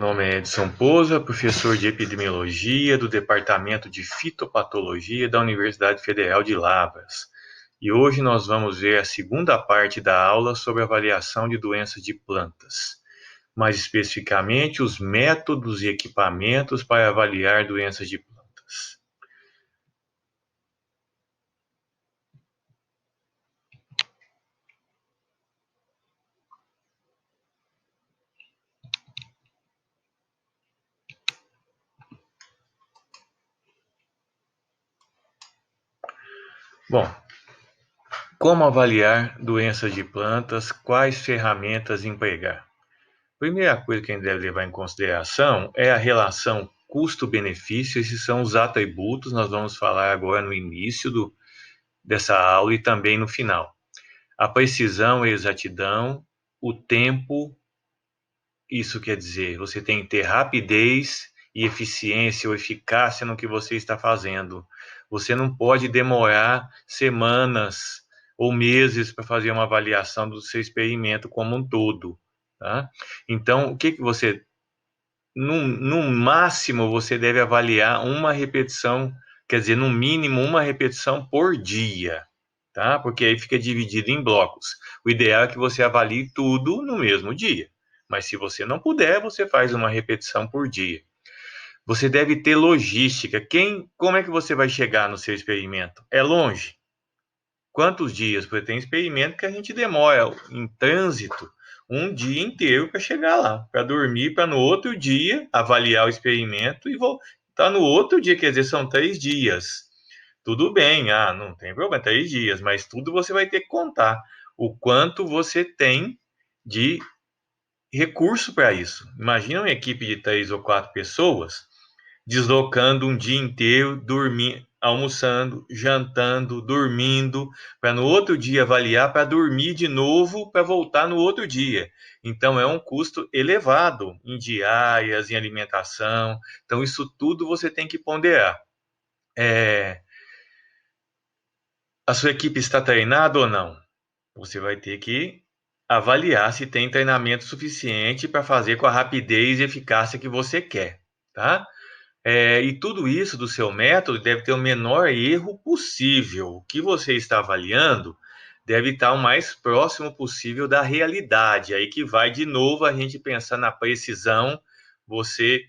Meu nome é Edson Pousa, professor de epidemiologia do Departamento de Fitopatologia da Universidade Federal de Lavras. E hoje nós vamos ver a segunda parte da aula sobre avaliação de doenças de plantas. Mais especificamente, os métodos e equipamentos para avaliar doenças de plantas. Bom, como avaliar doenças de plantas? Quais ferramentas empregar? Primeira coisa que a gente deve levar em consideração é a relação custo-benefício. Esses são os atributos, nós vamos falar agora no início dessa aula e também no final. A precisão e exatidão, o tempo, isso quer dizer, você tem que ter rapidez e eficiência ou eficácia no que você está fazendo. Você não pode demorar semanas ou meses para fazer uma avaliação do seu experimento como um todo, tá? Então, o que você no máximo, você deve avaliar uma repetição, quer dizer, no mínimo uma repetição por dia, tá? Porque aí fica dividido em blocos. O ideal é que você avalie tudo no mesmo dia. Mas se você não puder, você faz uma repetição por dia. Você deve ter logística. Como é que você vai chegar no seu experimento? É longe? Quantos dias? Porque tem experimento que a gente demora em trânsito um dia inteiro para chegar lá, para dormir, para no outro dia avaliar o experimento e voltar no outro dia, quer dizer, são 3 dias. Tudo bem, não tem problema, 3 dias, mas tudo você vai ter que contar o quanto você tem de recurso para isso. Imagina uma equipe de 3 ou 4 pessoas deslocando um dia inteiro, dormindo, almoçando, jantando, dormindo, para no outro dia avaliar, para dormir de novo, para voltar no outro dia. Então é um custo elevado em diárias, em alimentação. Então isso tudo você tem que ponderar. A sua equipe está treinada ou não? Você vai ter que avaliar se tem treinamento suficiente para fazer com a rapidez e eficácia que você quer, tá? E tudo isso do seu método deve ter o menor erro possível. O que você está avaliando deve estar o mais próximo possível da realidade. Aí que vai de novo a gente pensar na precisão. Você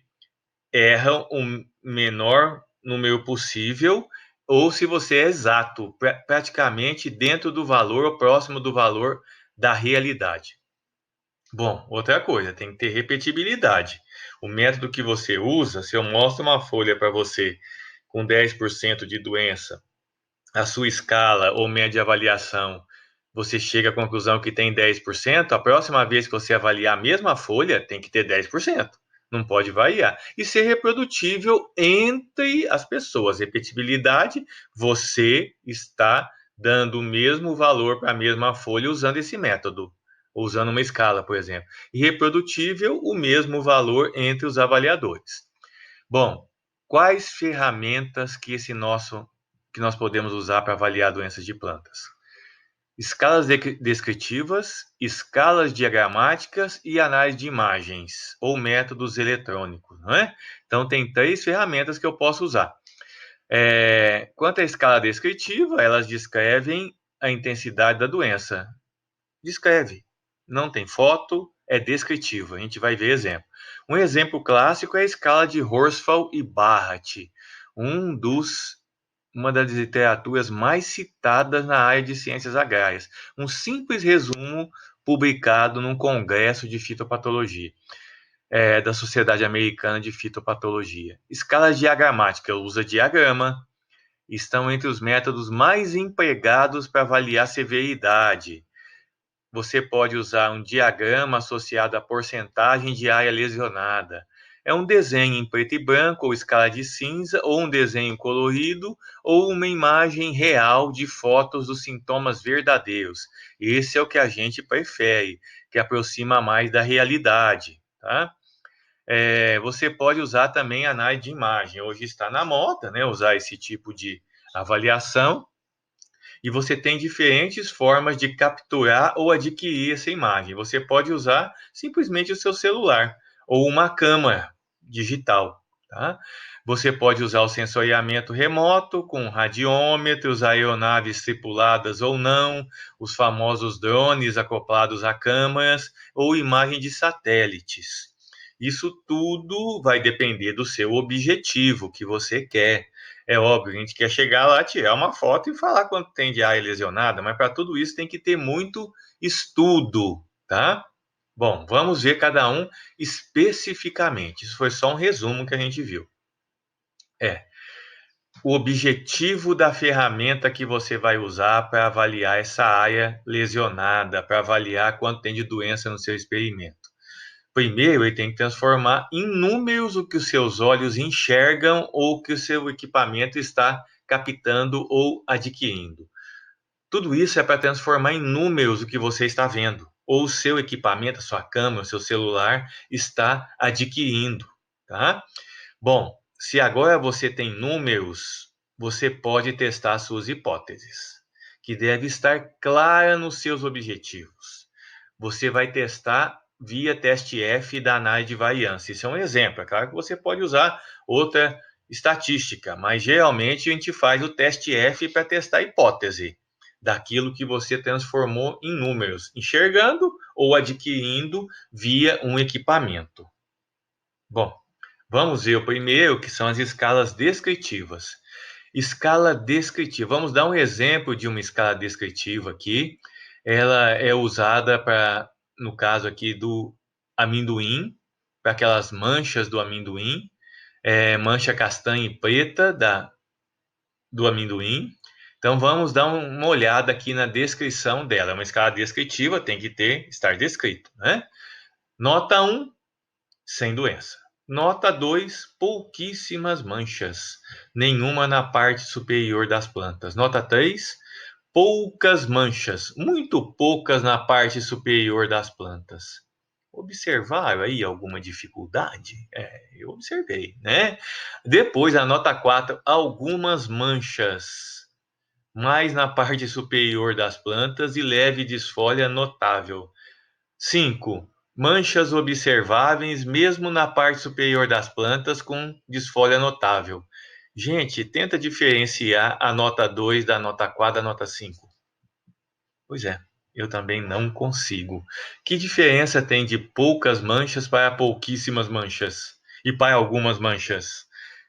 erra o menor número possível, ou se você é exato, praticamente dentro do valor ou próximo do valor da realidade. Bom, outra coisa, tem que ter repetibilidade. O método que você usa, se eu mostro uma folha para você com 10% de doença, a sua escala ou média de avaliação, você chega à conclusão que tem 10%, a próxima vez que você avaliar a mesma folha, tem que ter 10%. Não pode variar. E ser reprodutível entre as pessoas. Repetibilidade, você está dando o mesmo valor para a mesma folha usando esse método, usando uma escala, por exemplo. E reprodutível, o mesmo valor entre os avaliadores. Bom, quais ferramentas que nós podemos usar para avaliar doenças de plantas? Escalas descritivas, escalas diagramáticas e análise de imagens, ou métodos eletrônicos, não é? Então, tem 3 ferramentas que eu posso usar. Quanto à escala descritiva, elas descrevem a intensidade da doença. Descreve. Não tem foto, é descritivo. A gente vai ver exemplo. Um exemplo clássico é a escala de Horsfall e Barrett, uma das literaturas mais citadas na área de ciências agrárias. Um simples resumo publicado num congresso de fitopatologia, da Sociedade Americana de Fitopatologia. Escala diagramática usa diagrama, estão entre os métodos mais empregados para avaliar severidade. Você pode usar um diagrama associado à porcentagem de área lesionada. É um desenho em preto e branco ou escala de cinza, ou um desenho colorido, ou uma imagem real de fotos dos sintomas verdadeiros. Esse é o que a gente prefere, que aproxima mais da realidade, tá? Você pode usar também análise de imagem. Hoje está na moda, né, usar esse tipo de avaliação. E você tem diferentes formas de capturar ou adquirir essa imagem. Você pode usar simplesmente o seu celular ou uma câmera digital, tá? Você pode usar o sensoriamento remoto com radiômetros, aeronaves tripuladas ou não, os famosos drones acoplados a câmeras ou imagem de satélites. Isso tudo vai depender do seu objetivo que você quer. É óbvio, a gente quer chegar lá, tirar uma foto e falar quanto tem de área lesionada, mas para tudo isso tem que ter muito estudo, tá? Bom, vamos ver cada um especificamente. Isso foi só um resumo que a gente viu. O objetivo da ferramenta que você vai usar para avaliar essa área lesionada, para avaliar quanto tem de doença no seu experimento. Primeiro, ele tem que transformar em números o que os seus olhos enxergam ou o que o seu equipamento está captando ou adquirindo. Tudo isso é para transformar em números o que você está vendo, ou o seu equipamento, a sua câmera, o seu celular está adquirindo, tá? Bom, se agora você tem números, você pode testar suas hipóteses, que deve estar clara nos seus objetivos. Você vai testar via teste F da análise de variância. Isso é um exemplo. É claro que você pode usar outra estatística, mas geralmente a gente faz o teste F para testar a hipótese daquilo que você transformou em números, enxergando ou adquirindo via um equipamento. Bom, vamos ver o primeiro, que são as escalas descritivas. Escala descritiva. Vamos dar um exemplo de uma escala descritiva aqui. Ela é usada para, no caso aqui do amendoim, para aquelas manchas do amendoim, mancha castanha e preta do amendoim. Então vamos dar uma olhada aqui na descrição dela. É uma escala descritiva, tem que estar descrito, né? Nota 1, sem doença. Nota 2, pouquíssimas manchas, nenhuma na parte superior das plantas. Nota 3, poucas manchas, muito poucas na parte superior das plantas. Observaram aí alguma dificuldade? Eu observei, né? Depois, a nota 4, algumas manchas, mais na parte superior das plantas e leve desfolha notável. 5. Manchas observáveis mesmo na parte superior das plantas com desfolha notável. Gente, tenta diferenciar a nota 2 da nota 4 da nota 5. Pois é, eu também não consigo. Que diferença tem de poucas manchas para pouquíssimas manchas? E para algumas manchas?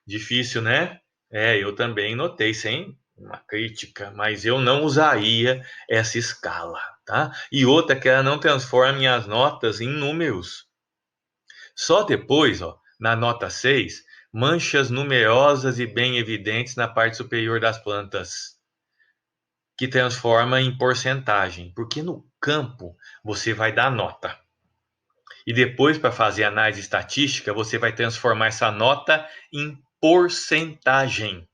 Difícil, né? Eu também notei, sem uma crítica, mas eu não usaria essa escala, tá? E outra que ela não transforma minhas notas em números. Só depois, ó, na nota 6, manchas numerosas e bem evidentes na parte superior das plantas, que transforma em porcentagem, porque no campo você vai dar nota. E depois, para fazer análise estatística, você vai transformar essa nota em porcentagem.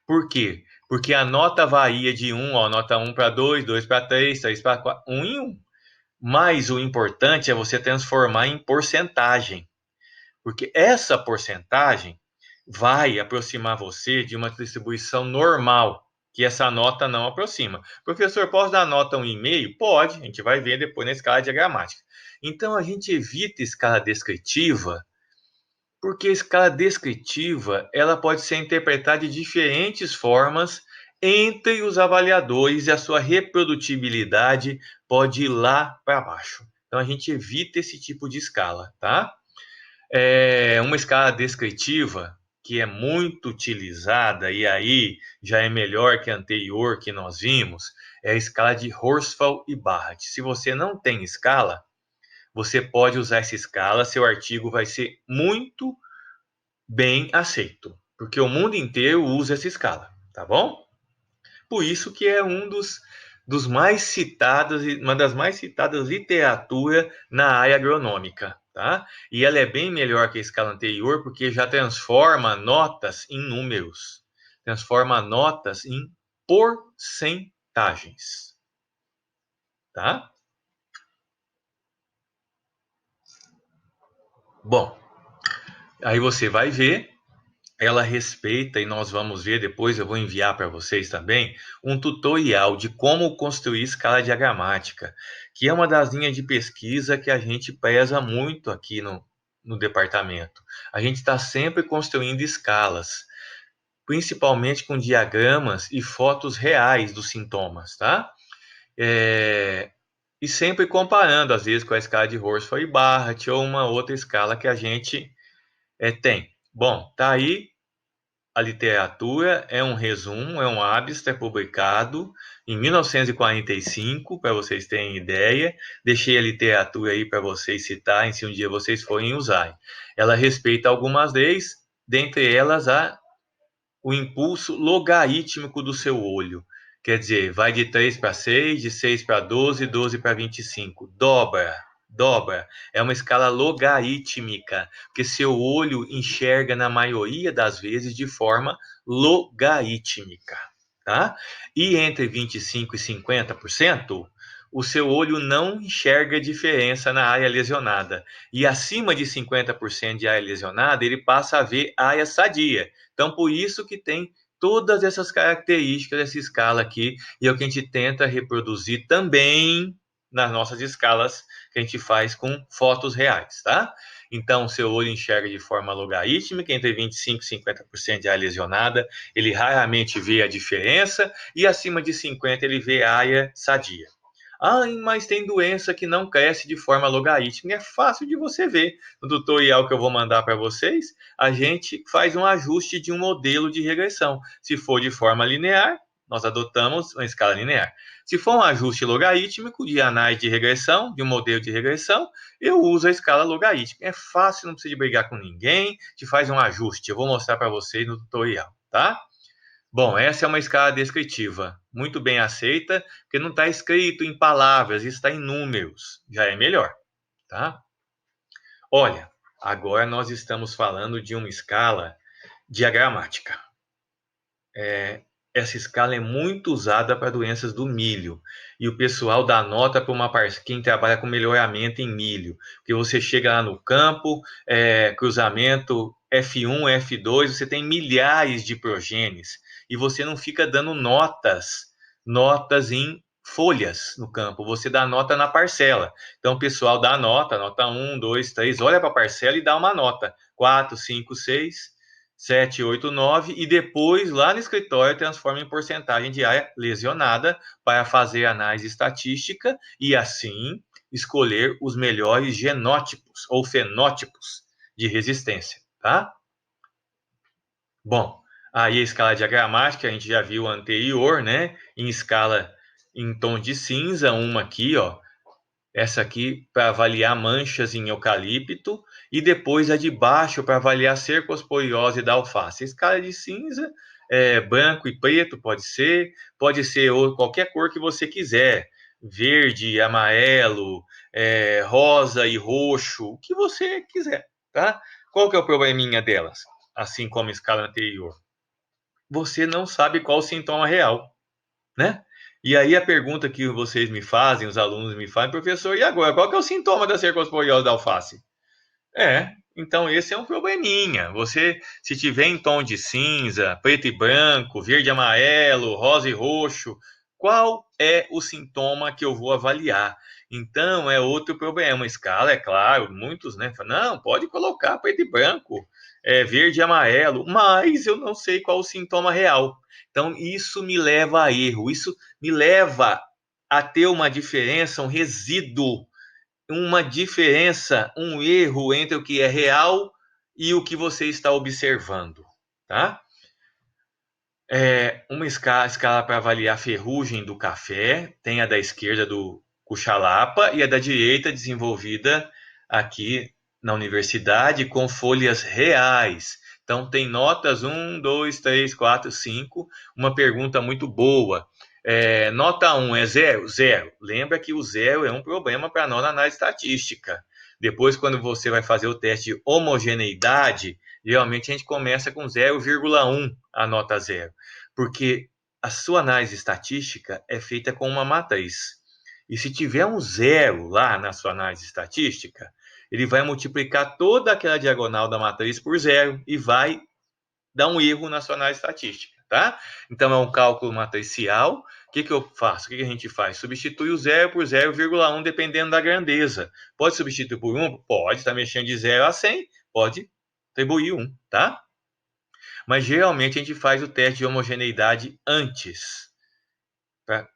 Por quê? Porque a nota varia de 1, ó, nota 1 para 2, 2 para 3, 3 para 4, 1 em 1. Mas o importante é você transformar em porcentagem. Porque essa porcentagem vai aproximar você de uma distribuição normal, que essa nota não aproxima. Professor, posso dar nota 1,5? Pode, a gente vai ver depois na escala diagramática. Então, a gente evita escala descritiva, porque a escala descritiva ela pode ser interpretada de diferentes formas entre os avaliadores e a sua reprodutibilidade pode ir lá para baixo. Então, a gente evita esse tipo de escala, tá? Uma escala descritiva que é muito utilizada, e aí já é melhor que a anterior que nós vimos, é a escala de Horsfall e Barrett. Se você não tem escala, você pode usar essa escala, seu artigo vai ser muito bem aceito, porque o mundo inteiro usa essa escala, tá bom? Por isso que é dos mais citados, uma das mais citadas literatura na área agronômica, tá? E ela é bem melhor que a escala anterior, porque já transforma notas em números, transforma notas em porcentagens, tá? Bom, aí você vai ver, ela respeita, e nós vamos ver depois, eu vou enviar para vocês também, um tutorial de como construir escala diagramática, que é uma das linhas de pesquisa que a gente preza muito aqui no departamento. A gente está sempre construindo escalas, principalmente com diagramas e fotos reais dos sintomas, tá? E sempre comparando, às vezes, com a escala de Horsford e Barrett ou uma outra escala que a gente tem. Bom, tá aí a literatura, é um resumo, é um abstract publicado em 1945, para vocês terem ideia. Deixei a literatura aí para vocês citarem, se um dia vocês forem usar. Ela respeita algumas leis, dentre elas o impulso logarítmico do seu olho. Quer dizer, vai de 3 para 6, de 6 para 12, 12 para 25. Dobra, dobra. É uma escala logarítmica, porque seu olho enxerga, na maioria das vezes, de forma logarítmica. Tá? E entre 25% e 50%, o seu olho não enxerga diferença na área lesionada. E acima de 50% de área lesionada, ele passa a ver área sadia. Então, por isso que tem todas essas características dessa escala aqui, e é o que a gente tenta reproduzir também nas nossas escalas que a gente faz com fotos reais, tá? Então, seu olho enxerga de forma logarítmica, entre 25% e 50% de área lesionada, ele raramente vê a diferença, e acima de 50% ele vê a área sadia. Ah, mas tem doença que não cresce de forma logarítmica. É fácil de você ver. No tutorial que eu vou mandar para vocês, a gente faz um ajuste de um modelo de regressão. Se for de forma linear, nós adotamos uma escala linear. Se for um ajuste logarítmico de análise de regressão, de um modelo de regressão, eu uso a escala logarítmica. É fácil, não precisa de brigar com ninguém, te faz um ajuste. Eu vou mostrar para vocês no tutorial, tá? Bom, essa é uma escala descritiva, muito bem aceita, porque não está escrito em palavras, está em números, já é melhor, tá? Olha, agora nós estamos falando de uma escala diagramática. Essa escala é muito usada para doenças do milho, e o pessoal dá nota para quem trabalha com melhoramento em milho, porque você chega lá no campo, cruzamento F1, F2, você tem milhares de progenes, e você não fica dando notas em folhas no campo, você dá nota na parcela. Então o pessoal dá nota 1, 2, 3, olha para a parcela e dá uma nota, 4, 5, 6, 7, 8, 9, e depois lá no escritório transforma em porcentagem de área lesionada para fazer análise estatística e assim escolher os melhores genótipos ou fenótipos de resistência, tá? Bom, aí a escala diagramática a gente já viu anterior, né? Em escala em tom de cinza, uma aqui, ó, essa aqui para avaliar manchas em eucalipto e depois a de baixo para avaliar cercosporiose da alface. A escala de cinza, branco e preto pode ser qualquer cor que você quiser, verde, amarelo, rosa e roxo, o que você quiser, tá? Qual que é o probleminha delas? Assim como a escala anterior, você não sabe qual o sintoma real, né? E aí a pergunta que vocês me fazem, os alunos me fazem, professor, e agora, qual que é o sintoma da cercosporiose da alface? Então esse é um probleminha. Você, se tiver em tom de cinza, preto e branco, verde e amarelo, rosa e roxo, qual é o sintoma que eu vou avaliar? Então é outro problema. Escala, é claro, muitos, né? Falam, não, pode colocar preto e branco, verde e amarelo, mas eu não sei qual o sintoma real. Então isso me leva a erro, isso me leva a ter uma diferença, um resíduo, uma diferença, um erro entre o que é real e o que você está observando, tá? Uma escala para avaliar a ferrugem do café, tem a da esquerda do Cuchalapa e a da direita desenvolvida aqui na universidade com folhas reais. Então tem notas 1, 2, 3, 4, 5. Uma pergunta muito boa. Nota 1 é 0? 0. Lembra que o 0 é um problema para nós na análise estatística. Depois, quando você vai fazer o teste de homogeneidade, geralmente a gente começa com 0,1 a nota 0, porque a sua análise estatística é feita com uma matriz. E se tiver um 0 lá na sua análise estatística, ele vai multiplicar toda aquela diagonal da matriz por 0 e vai dar um erro na sua análise estatística, tá? Então é um cálculo matricial O que eu faço? O que a gente faz? Substitui o 0 por 0,1, dependendo da grandeza. Pode substituir por 1? Pode, está mexendo de 0 a 100, pode atribuir 1, tá? Mas geralmente a gente faz o teste de homogeneidade antes, para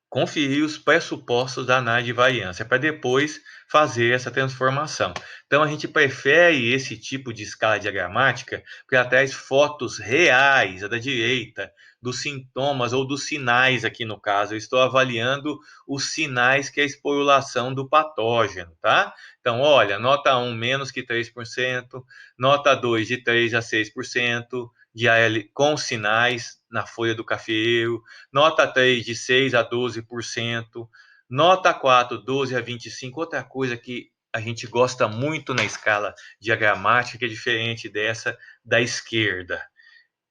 conferir os pressupostos da análise de variância, para depois fazer essa transformação. Então, a gente prefere esse tipo de escala diagramática, porque ela traz fotos reais, a da direita, dos sintomas ou dos sinais aqui no caso. Eu estou avaliando os sinais que é a esporulação do patógeno, tá? Então, olha, nota 1 menos que 3%, nota 2 de 3 a 6%, de AL com sinais na folha do cafeeiro, nota 3 de 6 a 12%, nota 4, 12 a 25%. Outra coisa que a gente gosta muito na escala diagramática, que é diferente dessa da esquerda,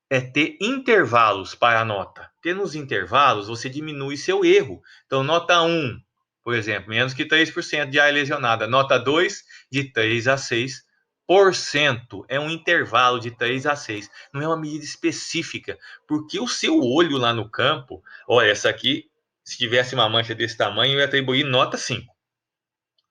é ter intervalos para a nota. Porque nos intervalos você diminui seu erro. Então, nota 1, por exemplo, menos que 3% de área lesionada. Nota 2, de 3 a 6%. É um intervalo de 3 a 6. Não é uma medida específica. Porque o seu olho lá no campo, olha, essa aqui, se tivesse uma mancha desse tamanho, eu ia atribuir nota 5.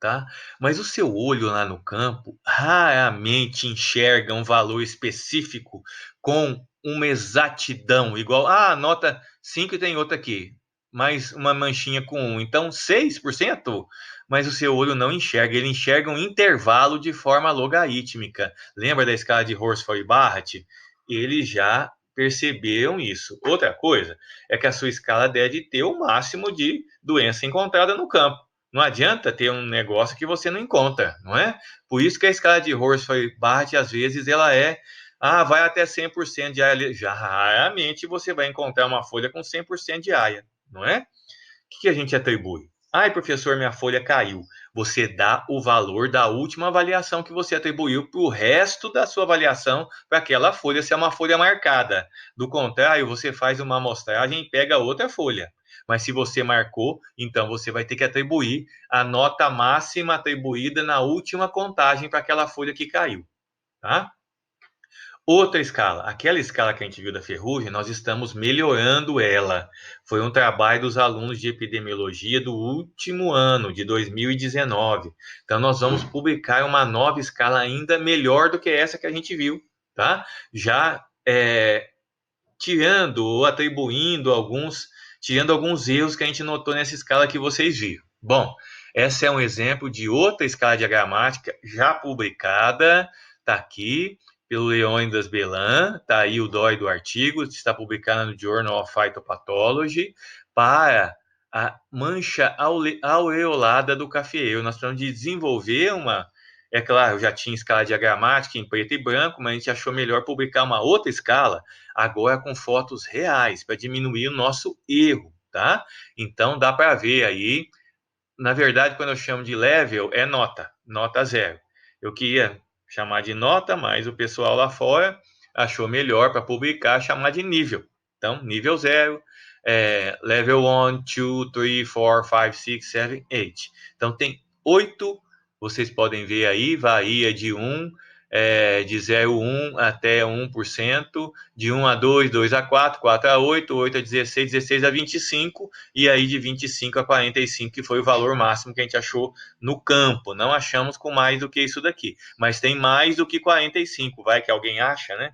Tá? Mas o seu olho lá no campo raramente enxerga um valor específico com uma exatidão, igual, nota 5 e tem outra aqui, mais uma manchinha com 1, então 6%, mas o seu olho não enxerga, ele enxerga um intervalo de forma logarítmica. Lembra da escala de Horsford e Barrett? Eles já perceberam isso. Outra coisa é que a sua escala deve ter o máximo de doença encontrada no campo. Não adianta ter um negócio que você não encontra, não é? Por isso que a escala de Horsford-Barrett, às vezes, ela vai até 100% de área. Já raramente você vai encontrar uma folha com 100% de área, não é? O que a gente atribui? Ai, professor, minha folha caiu. Você dá o valor da última avaliação que você atribuiu para o resto da sua avaliação para aquela folha ser uma folha marcada. Do contrário, você faz uma amostragem e pega outra folha. Mas se você marcou, então você vai ter que atribuir a nota máxima atribuída na última contagem para aquela folha que caiu, tá? Outra escala, aquela escala que a gente viu da ferrugem, nós estamos melhorando ela. Foi um trabalho dos alunos de epidemiologia do último ano, de 2019. Então, nós vamos publicar uma nova escala ainda melhor do que essa que a gente viu, tá? Já tirando ou atribuindo tirando alguns erros que a gente notou nessa escala que vocês viram. Bom, essa é um exemplo de outra escala diagramática já publicada, está aqui, pelo Leônidas Belan, está aí o DOI do artigo, está publicado no Journal of Phytopathology, para a mancha aureolada do cafeeiro. Nós precisamos de desenvolver é claro, já tinha escala diagramática em preto e branco, mas a gente achou melhor publicar uma outra escala, agora com fotos reais, para diminuir o nosso erro, tá? Então, dá para ver aí, na verdade, quando eu chamo de level, é nota 0. Eu queria chamar de nota, mas o pessoal lá fora achou melhor para publicar, chamar de nível. Então, nível 0, level 1, 2, 3, 4, 5, 6, 7, 8. Então, tem 8, vocês podem ver aí, varia de 1, de 0,1 até 1%, de 1 a 2, 2 a 4, 4 a 8, 8 a 16, 16 a 25, e aí de 25 a 45, que foi o valor máximo que a gente achou no campo. Não achamos com mais do que isso daqui, mas tem mais do que 45, vai que alguém acha, né?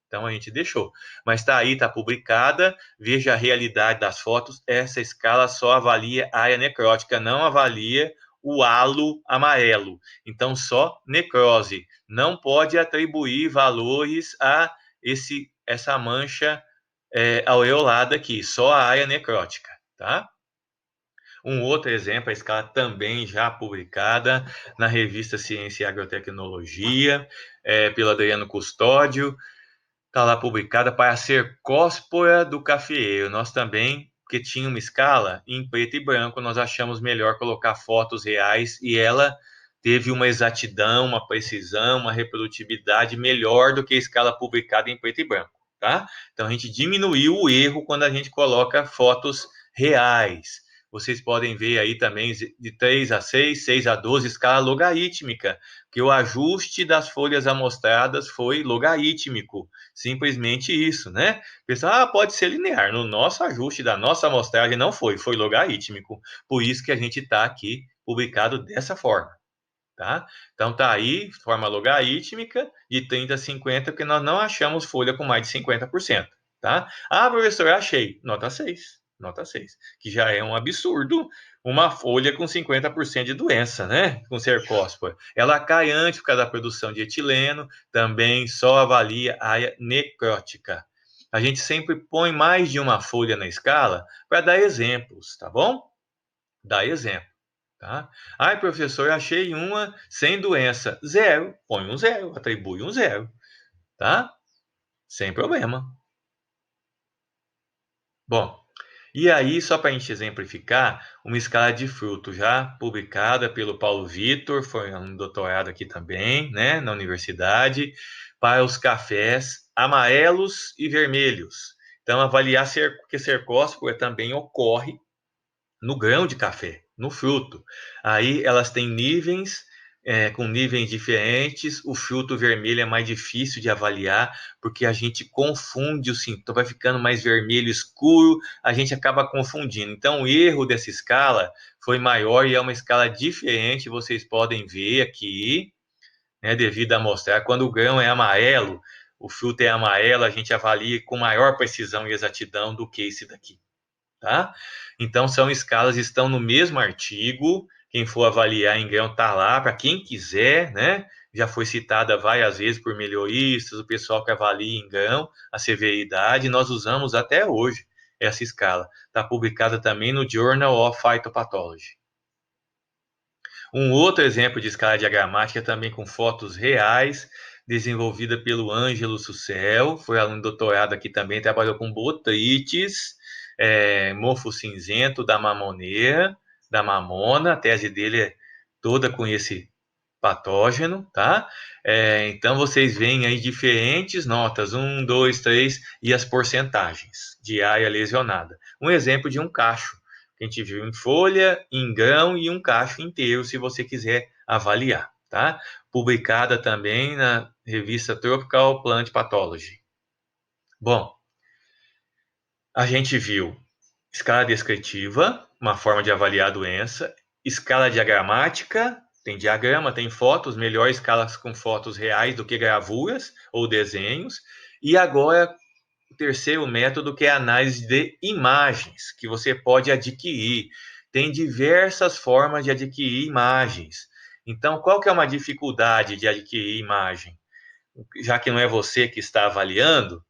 Então a gente deixou. Mas está aí, está publicada. Veja a realidade das fotos. Essa escala só avalia a área necrótica, não avalia o halo amarelo. Então só necrose. Não pode atribuir valores a essa mancha aureolada aqui, só a área necrótica, tá? Um outro exemplo, a escala também já publicada na revista Ciência e Agrotecnologia, pelo Adriano Custódio. Está lá publicada para a cercóspora do cafeeiro. Nós também, porque tinha uma escala em preto e branco, nós achamos melhor colocar fotos reais e ela teve uma exatidão, uma precisão, uma reprodutibilidade melhor do que a escala publicada em preto e branco, tá? Então a gente diminuiu o erro quando a gente coloca fotos reais. Vocês podem ver aí também de 3 a 6, 6 a 12, escala logarítmica, que o ajuste das folhas amostradas foi logarítmico. Simplesmente isso, né? Pessoal, pode ser linear. No nosso ajuste da nossa amostragem não foi, foi logarítmico. Por isso que a gente está aqui publicado dessa forma. Tá? Então tá aí, forma logarítmica de 30 a 50, porque nós não achamos folha com mais de 50%. Tá? Ah, professor, eu achei. Nota 6. Nota 6. Que já é um absurdo uma folha com 50% de doença, né? Com cercóspora. Ela cai antes por causa da produção de etileno, também só avalia a área necrótica. A gente sempre põe mais de uma folha na escala para dar exemplos, tá bom? Dá exemplo. Tá? Ai, professor, achei uma sem doença. Zero. Põe um zero, atribui um zero. Tá? Sem problema. Bom, e aí, só para a gente exemplificar, uma escala de fruto já publicada pelo Paulo Vitor, foi um doutorado aqui também, né, na universidade, para os cafés amarelos e vermelhos. Então, avaliar que cercóspora também ocorre no grão de café, no fruto. Aí elas têm níveis, com níveis diferentes. O fruto vermelho é mais difícil de avaliar, porque a gente confunde o sintoma, vai ficando mais vermelho escuro, a gente acaba confundindo. Então, o erro dessa escala foi maior e é uma escala diferente, vocês podem ver aqui, né, devido a mostrar. Quando o grão é amarelo, o fruto é amarelo, a gente avalia com maior precisão e exatidão do que esse daqui. Tá? Então, são escalas, estão no mesmo artigo. Quem for avaliar em grão está lá, para quem quiser, né? Já foi citada várias vezes por melhoristas, o pessoal que avalia em grão a severidade. Nós usamos até hoje essa escala. Está publicada também no Journal of Phytopathology. Um outro exemplo de escala diagramática, também com fotos reais, desenvolvida pelo Ângelo Sucel, foi aluno de doutorado aqui também, trabalhou com botrites, mofo cinzento da mamoneira, da mamona, a tese dele é toda com esse patógeno, tá? Então vocês veem aí diferentes notas, 1, 2, 3, e as porcentagens de área lesionada. Um exemplo de um cacho, que a gente viu em folha, em grão e um cacho inteiro, se você quiser avaliar, tá? Publicada também na revista Tropical Plant Pathology. Bom, a gente viu escala descritiva, uma forma de avaliar a doença, escala diagramática, tem diagrama, tem fotos, melhor escalas com fotos reais do que gravuras ou desenhos, e agora o terceiro método, que é a análise de imagens, que você pode adquirir. Tem diversas formas de adquirir imagens. Então, qual que é uma dificuldade de adquirir imagem? Já que não é você que está avaliando,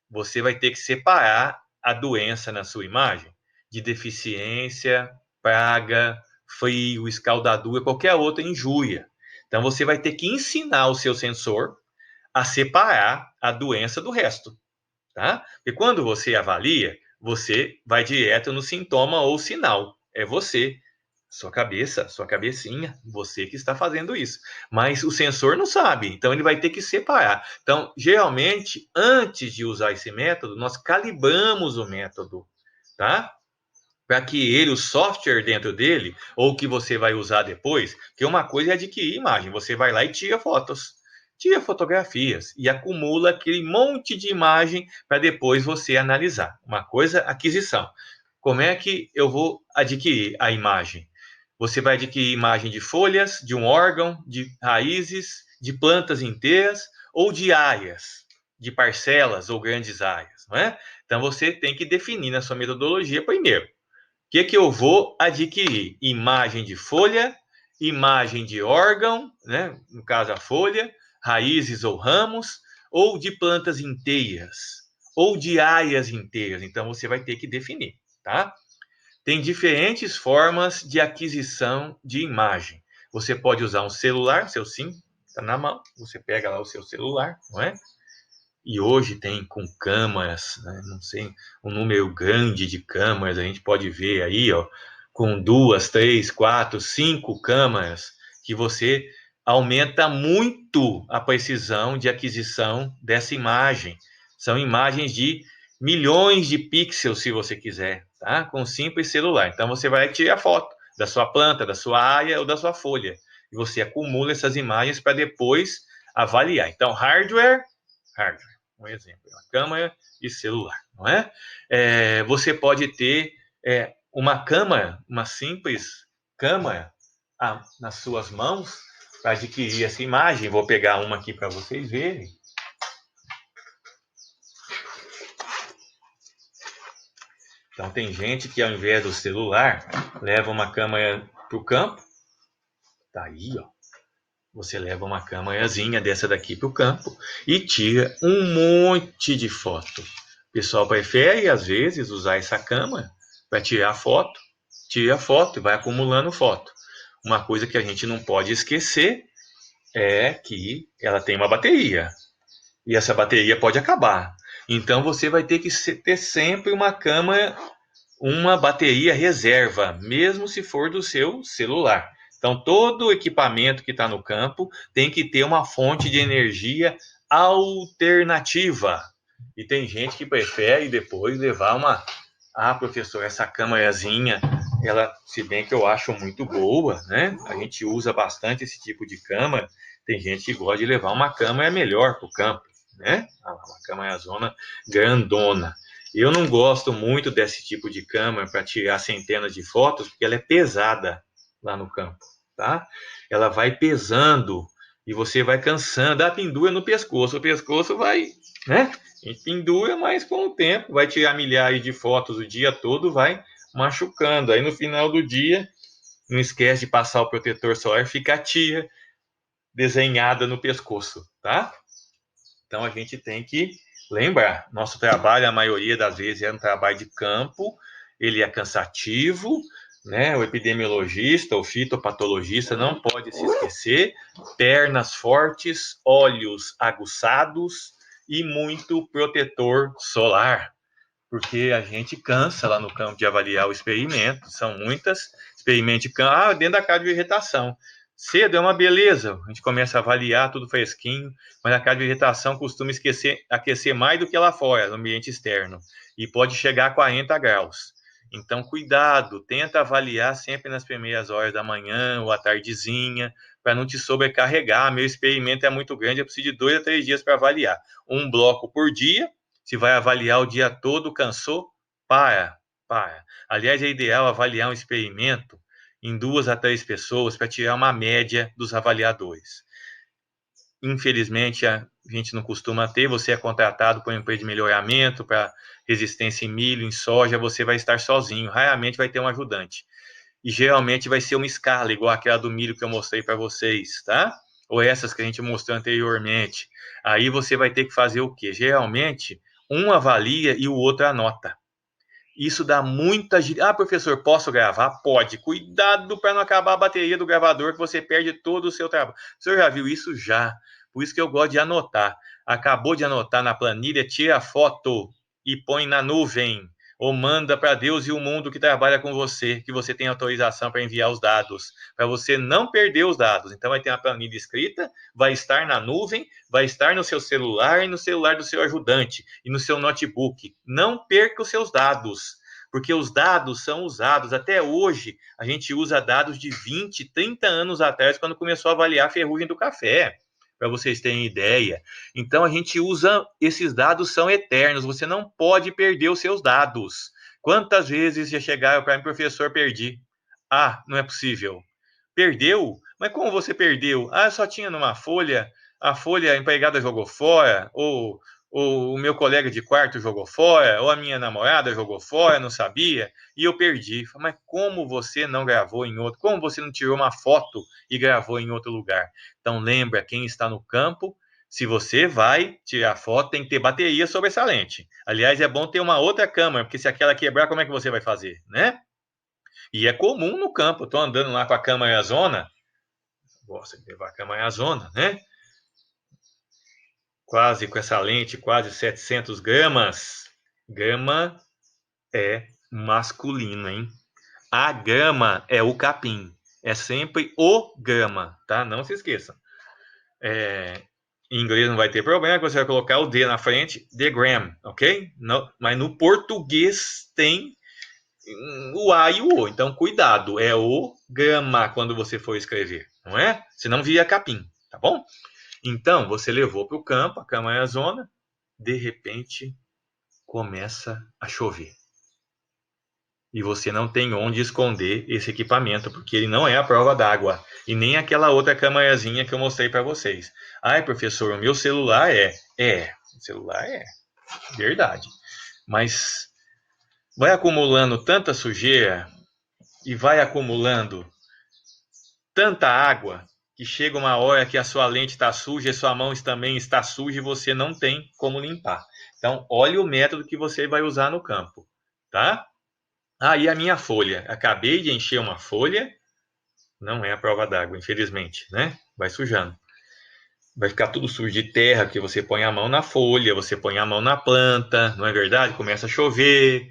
você vai ter que separar a doença na sua imagem de deficiência, praga, frio, escaldadura, qualquer outra injúria. Então, você vai ter que ensinar o seu sensor a separar a doença do resto. Tá? E quando você avalia, você vai direto no sintoma ou sinal. É você, sua cabeça, sua cabecinha, você que está fazendo isso. Mas o sensor não sabe, então ele vai ter que separar. Então, geralmente, antes de usar esse método, nós calibramos o método, tá? Para que ele, o software dentro dele, ou o que você vai usar depois, que uma coisa é adquirir imagem, você vai lá e tira fotos, tira fotografias e acumula aquele monte de imagem para depois você analisar. Uma coisa, aquisição. Como é que eu vou adquirir a imagem? Você vai adquirir imagem de folhas, de um órgão, de raízes, de plantas inteiras ou de áreas, de parcelas ou grandes áreas, não é? Então você tem que definir na sua metodologia primeiro. O que eu vou adquirir? Imagem de folha, imagem de órgão, né? No caso a folha, raízes ou ramos, ou de plantas inteiras, ou de áreas inteiras. Então você vai ter que definir, tá? Tem diferentes formas de aquisição de imagem. Você pode usar um celular, seu SIM está na mão, você pega lá o seu celular, não é? E hoje tem com câmeras, né, não sei, um número grande de câmeras, a gente pode ver aí, ó, com 2, 3, 4, 5 câmeras, que você aumenta muito a precisão de aquisição dessa imagem. São imagens de milhões de pixels, se você quiser, tá? Com um simples celular. Então você vai tirar foto da sua planta, da sua área ou da sua folha. E você acumula essas imagens para depois avaliar. Então, hardware, um exemplo, uma câmera e celular, não é? Você pode ter uma câmera, uma simples câmera nas suas mãos para adquirir essa imagem. Vou pegar uma aqui para vocês verem. Então tem gente que ao invés do celular leva uma câmera para o campo. Tá aí, ó. Você leva uma câmerazinha dessa daqui para o campo e tira um monte de foto. O pessoal prefere, às vezes, usar essa câmera para tirar foto. Tira foto e vai acumulando foto. Uma coisa que a gente não pode esquecer é que ela tem uma bateria. E essa bateria pode acabar. Então você vai ter que ter sempre uma câmera, uma bateria reserva, mesmo se for do seu celular. Então, todo equipamento que está no campo tem que ter uma fonte de energia alternativa. E tem gente que prefere depois levar uma. Ah, professor, essa câmerazinha, ela, se bem que eu acho muito boa, né? A gente usa bastante esse tipo de câmera. Tem gente que gosta de levar uma câmera melhor para o campo, né? Uma câmera zona grandona. Eu não gosto muito desse tipo de câmera para tirar centenas de fotos, porque ela é pesada lá no campo, tá? Ela vai pesando e você vai cansando. Pendura no pescoço. O pescoço vai, né? A gente pendura, mas com o tempo vai tirar milhares de fotos o dia todo, vai machucando. Aí no final do dia, não esquece de passar o protetor solar, fica a tia desenhada no pescoço, tá? Então a gente tem que lembrar, nosso trabalho, a maioria das vezes, é um trabalho de campo, ele é cansativo, né? O epidemiologista, o fitopatologista não pode se esquecer, pernas fortes, olhos aguçados e muito protetor solar, porque a gente cansa lá no campo de avaliar o experimento, são muitas, experimente dentro da casa de vegetação. Cedo é uma beleza, a gente começa a avaliar tudo fresquinho, mas a casa de vegetação costuma aquecer mais do que lá fora, no ambiente externo, e pode chegar a 40 graus. Então, cuidado, tenta avaliar sempre nas primeiras horas da manhã ou à tardezinha, para não te sobrecarregar. Meu experimento é muito grande, eu preciso de 2 a 3 dias para avaliar. Um bloco por dia. Se vai avaliar o dia todo, cansou, para. Aliás, é ideal avaliar um experimento em 2 a 3 pessoas para tirar uma média dos avaliadores. Infelizmente, a gente não costuma ter. Você é contratado por uma empresa de melhoramento para resistência em milho, em soja, você vai estar sozinho. Raramente vai ter um ajudante. E geralmente vai ser uma escala, igual aquela do milho que eu mostrei para vocês, tá? Ou essas que a gente mostrou anteriormente. Aí você vai ter que fazer o quê? Geralmente, um avalia e o outro anota. Isso dá muita... professor, posso gravar? Pode. Cuidado para não acabar a bateria do gravador, que você perde todo o seu trabalho. O senhor já viu isso? Já. Por isso que eu gosto de anotar. Acabou de anotar na planilha, tira a foto e põe na nuvem. Ou manda para Deus e o mundo que trabalha com você, que você tem autorização para enviar os dados, para você não perder os dados. Então vai ter uma planilha escrita, vai estar na nuvem, vai estar no seu celular e no celular do seu ajudante e no seu notebook. Não perca os seus dados, porque os dados são usados. Até hoje, a gente usa dados de 20, 30 anos atrás, quando começou a avaliar a ferrugem do café, para vocês terem ideia. Então, a gente usa, esses dados são eternos, você não pode perder os seus dados. Quantas vezes já chegaram para mim, professor, perdi? Não é possível. Perdeu? Mas como você perdeu? Eu só tinha numa folha, a folha a empregada jogou fora, ou o meu colega de quarto jogou fora, ou a minha namorada jogou fora, não sabia, e eu perdi. Mas como você não gravou em outro? Como você não tirou uma foto e gravou em outro lugar? Então lembra, quem está no campo, se você vai tirar foto, tem que ter bateria sobressalente. Aliás, é bom ter uma outra câmera, porque se aquela quebrar, como é que você vai fazer, né? E é comum no campo, eu tô andando lá com a câmera zona, gosta de levar a câmera zona, né? Quase com essa lente, quase 700 gramas. Gama é masculino, hein? A grama é o capim. É sempre o grama, tá? Não se esqueçam. Em inglês não vai ter problema, você vai colocar o D na frente, the gram, ok? Não, mas no português tem o A e o O. Então, cuidado, é o grama quando você for escrever, não é? Senão via capim, tá bom? Então, você levou para o campo, a cama é a zona, de repente começa a chover. E você não tem onde esconder esse equipamento, porque ele não é a prova d'água. E nem aquela outra câmerazinha que eu mostrei para vocês. Ai, professor, o meu celular é. O celular é. Verdade. Mas vai acumulando tanta sujeira e vai acumulando tanta água que chega uma hora que a sua lente está suja e sua mão também está suja e você não tem como limpar. Então, olhe o método que você vai usar no campo, tá? E a minha folha. Acabei de encher uma folha. Não é a prova d'água, infelizmente, né? Vai sujando. Vai ficar tudo sujo de terra, que você põe a mão na folha, você põe a mão na planta, não é verdade? Começa a chover.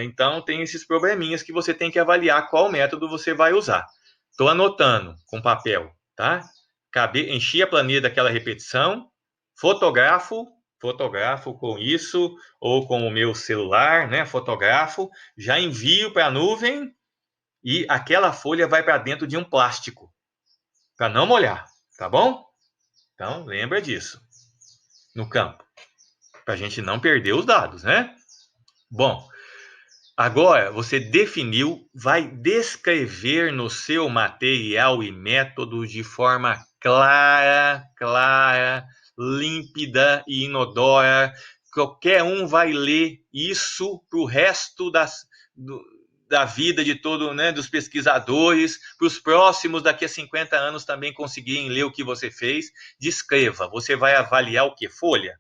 Então, tem esses probleminhas que você tem que avaliar qual método você vai usar. Estou anotando com papel, tá? Enchi a planilha daquela repetição, fotografo com isso, ou com o meu celular, né? Fotografo, já envio para a nuvem e aquela folha vai para dentro de um plástico, para não molhar, tá bom? Então, lembra disso, no campo, para a gente não perder os dados, né? Bom, agora você definiu, vai descrever no seu material e método de forma clara, límpida e inodora. Qualquer um vai ler isso para o resto da vida de todo, né, dos pesquisadores, para os próximos daqui a 50 anos também conseguirem ler o que você fez. Descreva. Você vai avaliar o que? Folha?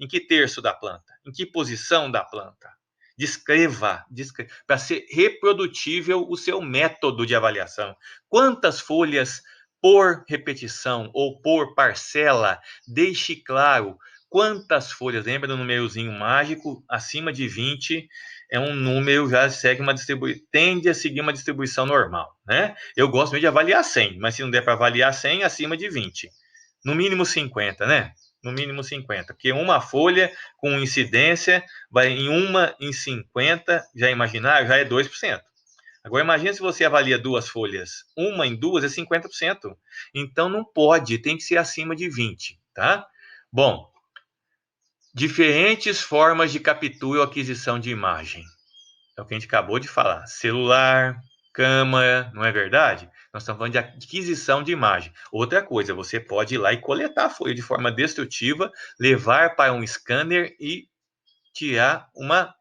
Em que terço da planta? Em que posição da planta? Descreva para ser reprodutível o seu método de avaliação. Quantas folhas por repetição ou por parcela? Deixe claro quantas folhas. Lembra do númerozinho mágico? Acima de 20 é um número, já segue uma distribuição, tende a seguir uma distribuição normal, né? Eu gosto mesmo de avaliar 100, mas se não der para avaliar 100, acima de 20. No mínimo 50, né? No mínimo 50, porque uma folha com incidência vai em 50, já imaginar, já é 2%. Agora imagine se você avalia duas folhas, uma em duas é 50%. Então não pode, tem que ser acima de 20, tá? Bom, diferentes formas de captura ou aquisição de imagem. É o que a gente acabou de falar. Celular, câmera, não é verdade? Nós estamos falando de aquisição de imagem. Outra coisa, você pode ir lá e coletar a folha de forma destrutiva, levar para um scanner e tirar uma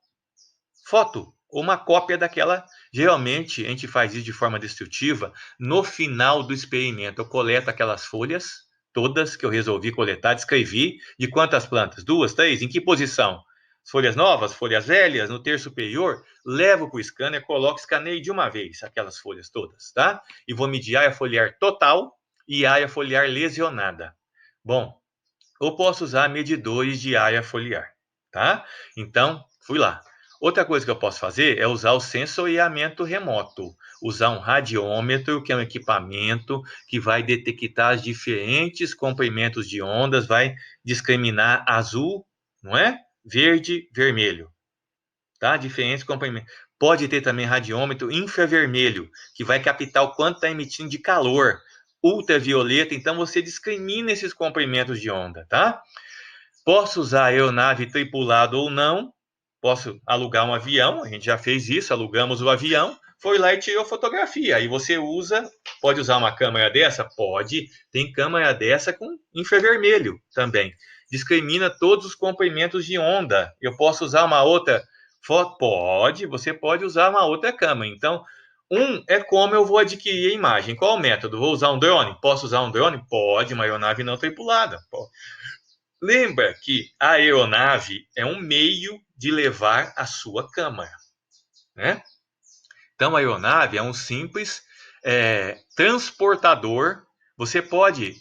foto ou uma cópia daquela. Geralmente, a gente faz isso de forma destrutiva no final do experimento. Eu coleto aquelas folhas, todas que eu resolvi coletar, descrevi de quantas plantas? 2, 3? Em que posição? Folhas novas, folhas velhas, no terço superior, levo para o scanner, coloco, escaneio de uma vez aquelas folhas todas, tá? E vou medir área foliar total e área foliar lesionada. Bom, ou posso usar medidores de área foliar, tá? Então, fui lá. Outra coisa que eu posso fazer é usar o sensoriamento remoto, usar um radiômetro, que é um equipamento que vai detectar os diferentes comprimentos de ondas, vai discriminar azul, não é? Verde, vermelho, tá? Diferentes comprimentos. Pode ter também radiômetro infravermelho, que vai captar o quanto está emitindo de calor. Ultravioleta, então você discrimina esses comprimentos de onda, tá? Posso usar a aeronave tripulada ou não. Posso alugar um avião, a gente já fez isso, alugamos o avião, foi lá e tirou fotografia. Aí você usa, pode usar uma câmera dessa? Pode. Tem câmera dessa com infravermelho também. Discrimina todos os comprimentos de onda. Eu posso usar uma outra foto? Pode, você pode usar uma outra câmera. Então, é como eu vou adquirir a imagem. Qual o método? Vou usar um drone? Posso usar um drone? Pode, uma aeronave não tripulada. Pode. Lembra que a aeronave é um meio de levar a sua câmara, né? Então, a aeronave é um simples transportador. Você pode,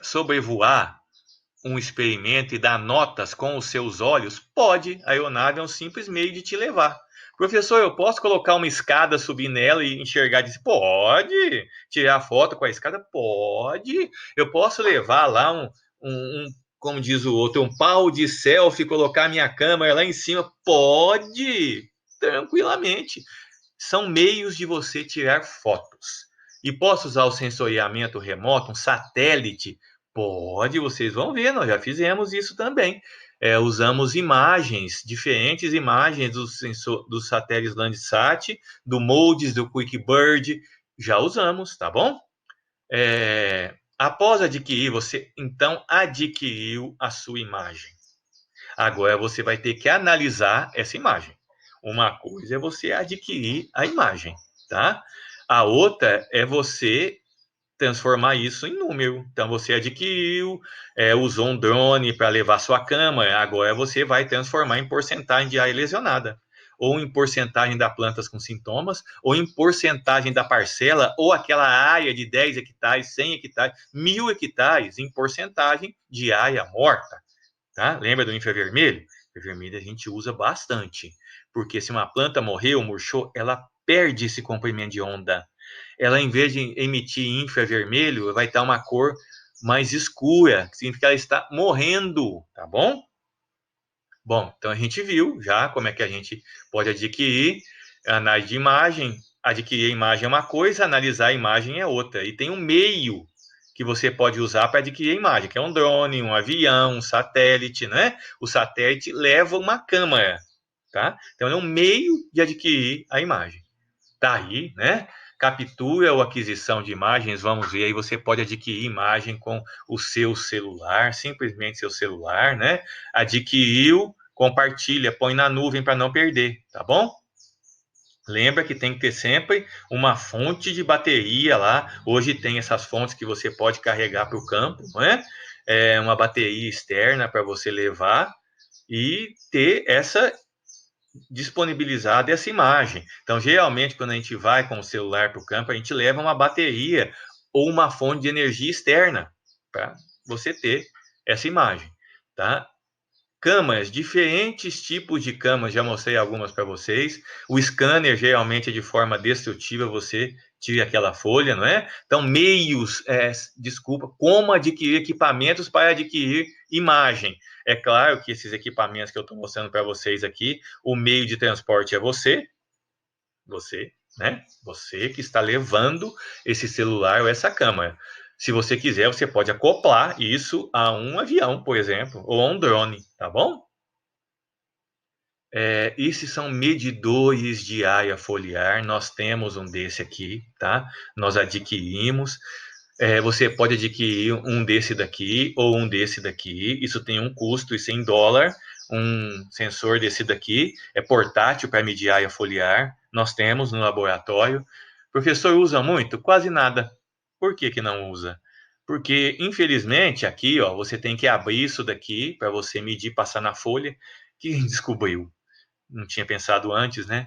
sobrevoar um experimento e dar notas com os seus olhos? Pode. A aeronave é um simples meio de te levar. Professor, eu posso colocar uma escada, subir nela e enxergar disso? Pode. Tirar foto com a escada? Pode. Eu posso levar lá como diz o outro, um pau de selfie, colocar minha câmera lá em cima? Pode. tranquilamente. São meios de você tirar fotos. E posso usar o sensoriamento remoto, um satélite? Pode, vocês vão ver, nós já fizemos isso também. Usamos imagens, diferentes imagens dos satélites Landsat, do MODIS, do QuickBird, já usamos, tá bom? Após adquirir, você então adquiriu a sua imagem. Agora você vai ter que analisar essa imagem. Uma coisa é você adquirir a imagem, tá? A outra é você transformar isso em número. Então você adquiriu, usou um drone para levar sua câmera, agora você vai transformar em porcentagem de área lesionada, ou em porcentagem das plantas com sintomas, ou em porcentagem da parcela, ou aquela área de 10 hectares, 100 hectares, 1000 hectares, em porcentagem de área morta. Tá? Lembra do infravermelho? Infravermelho a gente usa bastante, porque se uma planta morreu, murchou, ela perde esse comprimento de onda. Ela, em vez de emitir infravermelho, vai estar uma cor mais escura, que significa que ela está morrendo, tá bom? Bom, então a gente viu já como é que a gente pode adquirir análise de imagem. Adquirir a imagem é uma coisa, analisar a imagem é outra. E tem um meio que você pode usar para adquirir a imagem, que é um drone, um avião, um satélite, né? O satélite leva uma câmera, tá? Então é um meio de adquirir a imagem. Tá aí, né? Captura ou aquisição de imagens, vamos ver, aí você pode adquirir imagem com o seu celular, simplesmente seu celular, né? Adquiriu, compartilha, põe na nuvem para não perder, tá bom? Lembra que tem que ter sempre uma fonte de bateria lá. Hoje tem essas fontes que você pode carregar para o campo, não é? Uma bateria externa para você levar e ter essa disponibilizada essa imagem. Então, geralmente, quando a gente vai com o celular para o campo, a gente leva uma bateria ou uma fonte de energia externa para você ter essa imagem, tá? Câmeras, diferentes tipos de câmeras, já mostrei algumas para vocês. O scanner geralmente é de forma destrutiva, você tira aquela folha, não é? Então, como adquirir equipamentos para adquirir imagem. É claro que esses equipamentos que eu estou mostrando para vocês aqui, o meio de transporte é você, né? Você que está levando esse celular ou essa câmera. Se você quiser, você pode acoplar isso a um avião, por exemplo, ou a um drone, tá bom? Esses são medidores de área foliar. Nós temos um desse aqui, tá? Nós adquirimos. Você pode adquirir um desse daqui ou um desse daqui. Isso tem um custo, isso é em dólar. Um sensor desse daqui é portátil para medir área foliar. Nós temos no laboratório. O professor usa muito? Quase nada. Por que que não usa? Porque, infelizmente, aqui, ó, você tem que abrir isso daqui para você medir, passar na folha. Quem descobriu? Não tinha pensado antes, né?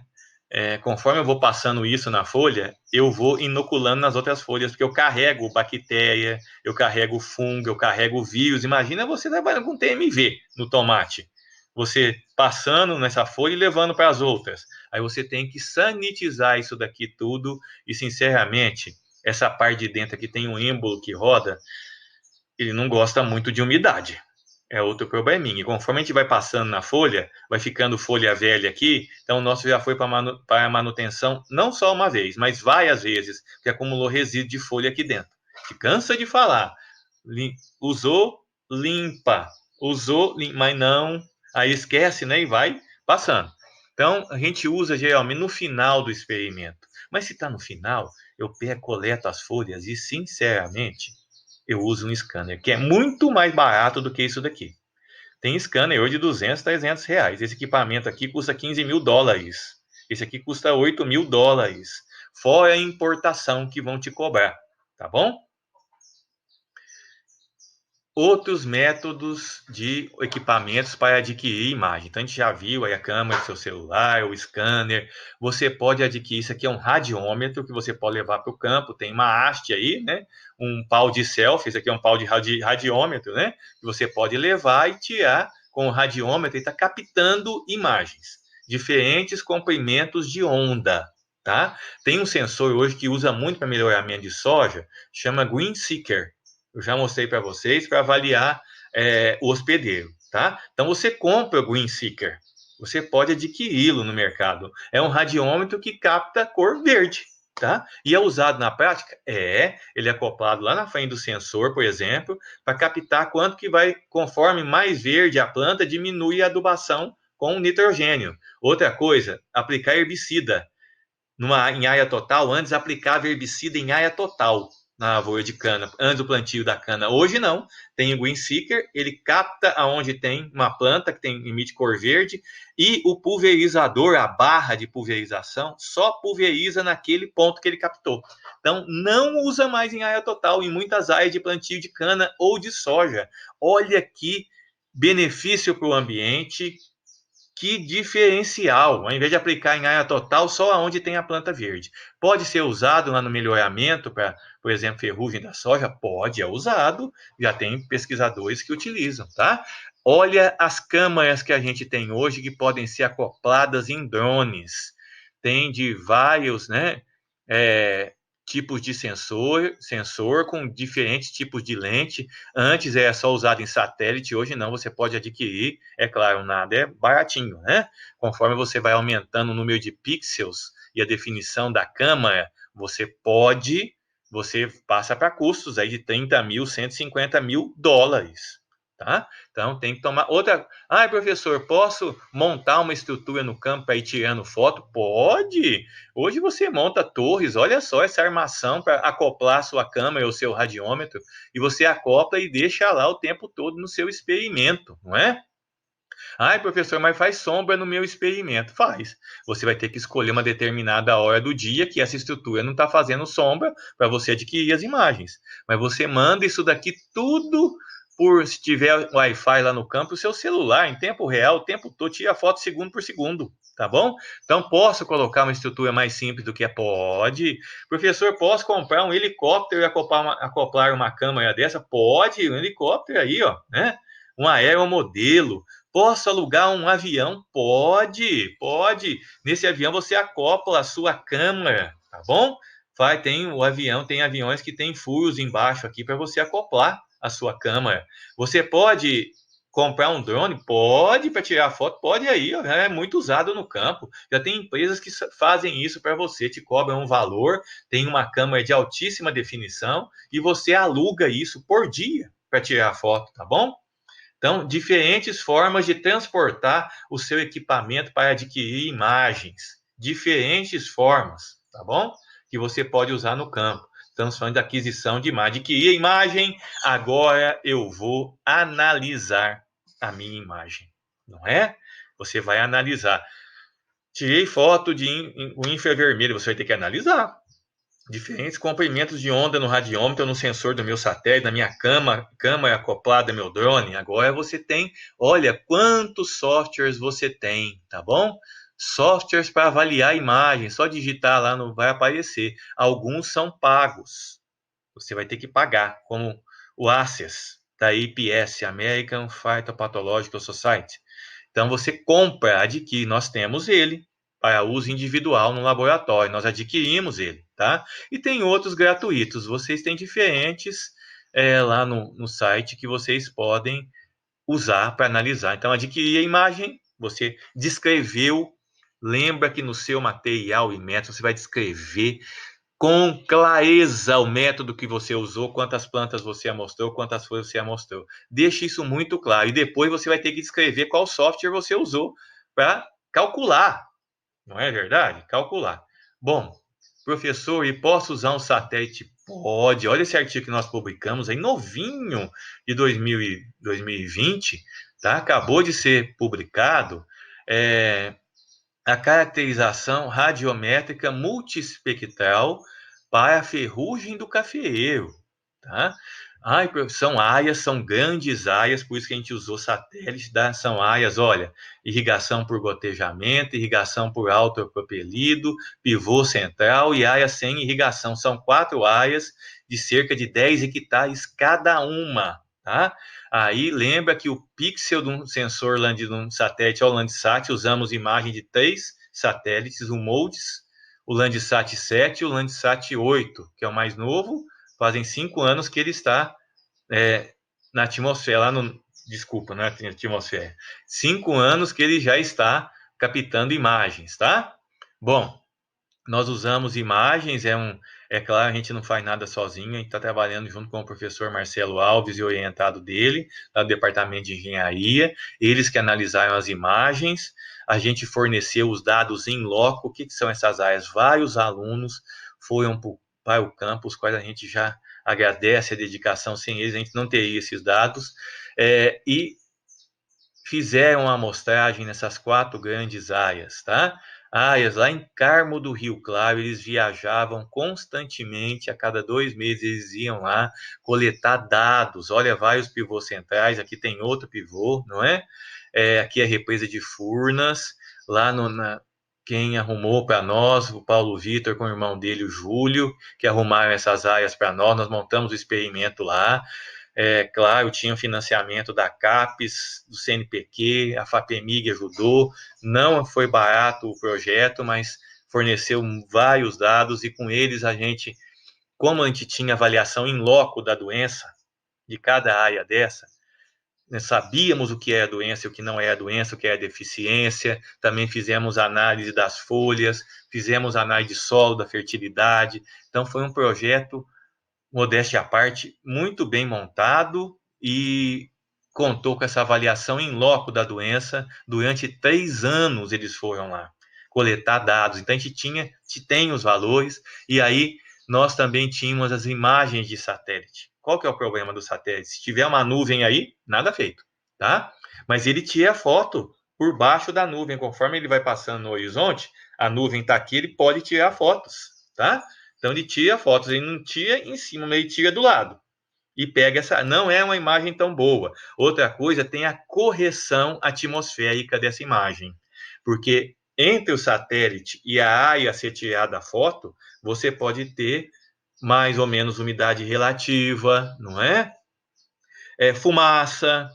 Conforme eu vou passando isso na folha, eu vou inoculando nas outras folhas, porque eu carrego bactéria, eu carrego fungo, eu carrego vírus. Imagina você trabalhando com TMV no tomate. Você passando nessa folha e levando para as outras. Aí você tem que sanitizar isso daqui tudo. E, sinceramente, essa parte de dentro aqui tem um êmbolo que roda, ele não gosta muito de umidade. É outro probleminha. E conforme a gente vai passando na folha, vai ficando folha velha aqui, então o nosso já foi para a manutenção não só uma vez, mas várias vezes, que acumulou resíduo de folha aqui dentro. Se cansa de falar. Usou, limpa. Usou, mas não. Aí esquece, né? E vai passando. Então, a gente usa geralmente no final do experimento. Mas se está no final, eu pego, coleto as folhas e, sinceramente, eu uso um scanner, que é muito mais barato do que isso daqui. Tem scanner hoje de 200, 300 reais. Esse equipamento aqui custa 15 mil dólares. Esse aqui custa 8 mil dólares. Fora a importação que vão te cobrar, tá bom? Outros métodos de equipamentos para adquirir imagem. Então, a gente já viu aí a câmera do seu celular, o scanner. Você pode adquirir, isso aqui é um radiômetro que você pode levar para o campo. Tem uma haste aí, né? Um pau de selfie, isso aqui é um pau de radiômetro, né? Que você pode levar e tirar com o radiômetro e está captando imagens. Diferentes comprimentos de onda, tá? Tem um sensor hoje que usa muito para melhoramento de soja, chama Green Seeker. Eu já mostrei para vocês para avaliar o hospedeiro, tá? Então você compra o Green Seeker. você pode adquiri-lo no mercado. É um radiômetro que capta cor verde, tá? E é usado na prática? Ele é acoplado lá na frente do sensor, por exemplo, para captar quanto que vai, conforme mais verde a planta, diminui a adubação com nitrogênio. Outra coisa, aplicar herbicida em área total. Antes aplicava herbicida em área total na lavoura de cana, antes do plantio da cana. Hoje não, tem o Green Seeker, ele capta aonde tem uma planta que emite cor verde, e o pulverizador, a barra de pulverização, só pulveriza naquele ponto que ele captou. Então, não usa mais em área total, em muitas áreas de plantio de cana ou de soja. Olha que benefício para o ambiente, que diferencial! Ao invés de aplicar em área total, só aonde tem a planta verde. Pode ser usado lá no melhoramento para, por exemplo, ferrugem da soja? Pode, é usado. Já tem pesquisadores que utilizam, tá? Olha as câmaras que a gente tem hoje que podem ser acopladas em drones. Tem de vários, né? Tipos de sensor com diferentes tipos de lente. Antes era só usado em satélite, hoje não, você pode adquirir. É claro, nada é baratinho, né? Conforme você vai aumentando o número de pixels e a definição da câmera, você passa para custos aí de 30 mil, 150 mil dólares. Tá? Então tem que tomar outra. Ah, professor, posso montar uma estrutura no campo para ir tirando foto? Pode! Hoje você monta torres, olha só essa armação para acoplar a sua câmera ou seu radiômetro, e você acopla e deixa lá o tempo todo no seu experimento, não é? Ai, professor, mas faz sombra no meu experimento. Faz. Você vai ter que escolher uma determinada hora do dia que essa estrutura não está fazendo sombra para você adquirir as imagens. Mas você manda isso daqui tudo se tiver Wi-Fi lá no campo, o seu celular, em tempo real, o tempo todo, tira foto segundo por segundo. Tá bom? Então, posso colocar uma estrutura mais simples do que é? Pode. Professor, posso comprar um helicóptero e acoplar uma câmera dessa? Pode. Um helicóptero aí, ó, né? Um aeromodelo. Posso alugar um avião? Pode, pode. Nesse avião você acopla a sua câmera, tá bom? Tem aviões que tem furos embaixo aqui para você acoplar a sua câmera. Você pode comprar um drone? Pode, para tirar foto, pode aí, ó, é muito usado no campo. Já tem empresas que fazem isso para você, te cobram um valor, tem uma câmera de altíssima definição e você aluga isso por dia para tirar foto, tá bom? Então, diferentes formas de transportar o seu equipamento para adquirir imagens. Diferentes formas, tá bom? Que você pode usar no campo. Estamos falando de aquisição de imagem. Adquirir a imagem, agora eu vou analisar a minha imagem, não é? Você vai analisar. Tirei foto de o infravermelho, você vai ter que analisar diferentes comprimentos de onda no radiômetro, no sensor do meu satélite, na minha câmera acoplada, meu drone. Agora você tem, olha quantos softwares você tem, tá bom? Softwares para avaliar a imagem, só digitar lá não vai aparecer. Alguns são pagos, você vai ter que pagar, como o ACES, da APS, American Phytopathological Society. Então você compra, adquire, nós temos ele para uso individual no laboratório, nós adquirimos ele, tá? E tem outros gratuitos, vocês têm diferentes lá no site que vocês podem usar para analisar. Então, adquirir a imagem, você descreveu, lembra que no seu material e método você vai descrever com clareza o método que você usou, quantas plantas você amostrou, quantas folhas você amostrou. Deixe isso muito claro. E depois você vai ter que descrever qual software você usou para calcular. Não é verdade? Calcular. Bom, professor, e posso usar um satélite? Pode. Olha esse artigo que nós publicamos aí, novinho, de 2020, tá? Acabou de ser publicado. A caracterização radiométrica multiespectral para a ferrugem do cafeeiro, tá? São áreas, são grandes áreas, por isso que a gente usou satélite, tá? São áreas, olha, irrigação por gotejamento, irrigação por autopropelido, pivô central e área sem irrigação. São 4 áreas de cerca de 10 hectares cada uma, tá? Aí lembra que o pixel de um sensor de um satélite é o Landsat, usamos imagem de 3 satélites, o MODES, o Landsat 7 e o Landsat 8, que é o mais novo, fazem 5 anos que ele está na atmosfera, lá desculpa, não é atmosfera. 5 anos que ele já está captando imagens, tá? Bom, nós usamos imagens, é claro, a gente não faz nada sozinho, a gente está trabalhando junto com o professor Marcelo Alves e orientado dele, do Departamento de Engenharia, eles que analisaram as imagens, a gente forneceu os dados em loco, o que são essas áreas? Vários alunos foram para o campo, os quais a gente já agradece a dedicação, sem eles a gente não teria esses dados, e fizeram a amostragem nessas 4 grandes áreas, tá? Áreas lá em Carmo do Rio Claro, eles viajavam constantemente, a cada 2 meses eles iam lá coletar dados. Olha, vários pivôs centrais, aqui tem outro pivô, não é? Aqui é a represa de Furnas, lá quem arrumou para nós, o Paulo Vitor com o irmão dele, o Júlio, que arrumaram essas áreas para nós montamos o experimento lá. Claro, tinha o financiamento da CAPES, do CNPq, a FAPEMIG ajudou, não foi barato o projeto, mas forneceu vários dados e com eles como a gente tinha avaliação em loco da doença, de cada área dessa, sabíamos o que é a doença, o que não é a doença, o que é a deficiência, também fizemos análise das folhas, fizemos análise de solo, da fertilidade, então foi um projeto, modéstia à parte, muito bem montado e contou com essa avaliação em loco da doença. Durante 3 anos eles foram lá coletar dados. Então a gente tem os valores e aí nós também tínhamos as imagens de satélite. Qual que é o problema do satélite? Se tiver uma nuvem aí, nada feito, tá? Mas ele tira foto por baixo da nuvem, conforme ele vai passando no horizonte, a nuvem está aqui, ele pode tirar fotos, tá? Então ele tira fotos, ele não tira em cima, mas ele tira do lado. E pega essa. Não é uma imagem tão boa. Outra coisa, tem a correção atmosférica dessa imagem. Porque entre o satélite e a área a ser tirada a foto, você pode ter mais ou menos umidade relativa, não é? Fumaça,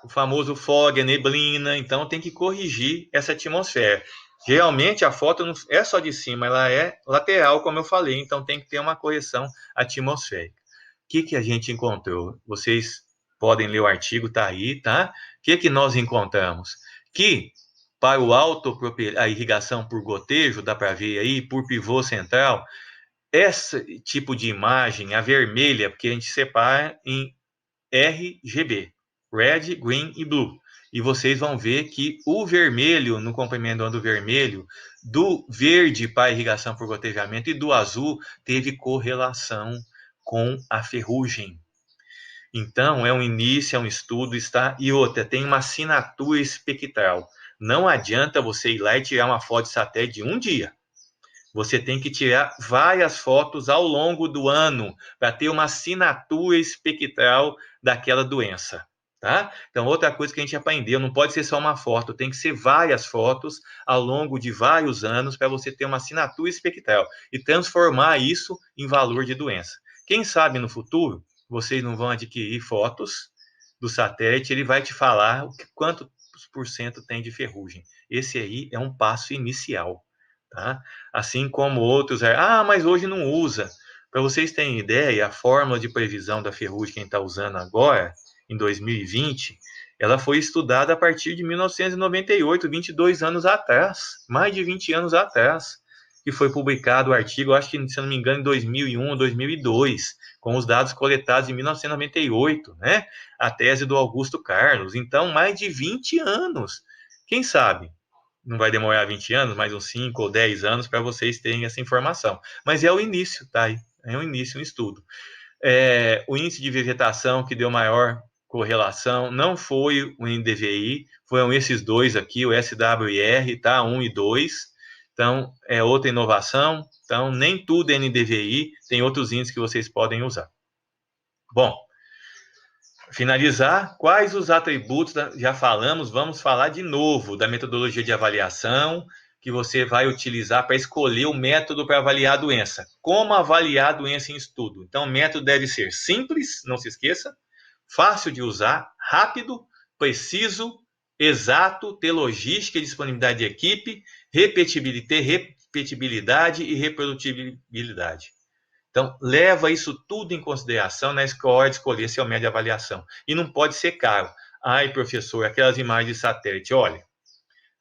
o famoso fog, a neblina, então tem que corrigir essa atmosfera. Geralmente a foto não é só de cima, ela é lateral, como eu falei, então tem que ter uma correção atmosférica. O que a gente encontrou? Vocês podem ler o artigo, tá aí, tá? O que nós encontramos? Que para a irrigação por gotejo, dá para ver aí, por pivô central, esse tipo de imagem, a vermelha, porque a gente separa em RGB, Red, Green e Blue. E vocês vão ver que o vermelho, no comprimento do ano vermelho, do verde para irrigação por gotejamento e do azul, teve correlação com a ferrugem. Então, é um início, é um estudo, está. E outra, tem uma assinatura espectral. Não adianta você ir lá e tirar uma foto de satélite de um dia. Você tem que tirar várias fotos ao longo do ano para ter uma assinatura espectral daquela doença, tá? Então, outra coisa que a gente aprendeu, não pode ser só uma foto, tem que ser várias fotos ao longo de vários anos para você ter uma assinatura espectral e transformar isso em valor de doença. Quem sabe no futuro vocês não vão adquirir fotos do satélite, ele vai te falar quanto por cento tem de ferrugem. Esse aí é um passo inicial. Tá? Assim como outros, mas hoje não usa. Para vocês terem ideia, a fórmula de previsão da ferrugem que a gente está usando agora, em 2020, ela foi estudada a partir de 1998, 22 anos atrás, mais de 20 anos atrás, que foi publicado o artigo, acho que, se eu não me engano, em 2001 ou 2002, com os dados coletados em 1998, né? A tese do Augusto Carlos. Então, mais de 20 anos. Quem sabe? Não vai demorar 20 anos, mais uns 5 ou 10 anos para vocês terem essa informação. Mas é o início, tá? É um início, um estudo. O índice de vegetação que deu maior correlação não foi o NDVI, foram esses dois aqui, o SWIR, tá? 1 e 2. Então, é outra inovação. Então, nem tudo é NDVI, tem outros índices que vocês podem usar. Bom, finalizar, quais os atributos, já falamos, vamos falar de novo da metodologia de avaliação que você vai utilizar para escolher o método para avaliar a doença. Como avaliar a doença em estudo? Então, o método deve ser simples, não se esqueça, fácil de usar, rápido, preciso, exato, ter logística e disponibilidade de equipe, repetibilidade e reprodutibilidade. Então, leva isso tudo em consideração na hora de escolher seu método de avaliação. E não pode ser caro. Ai, professor, aquelas imagens de satélite, olha,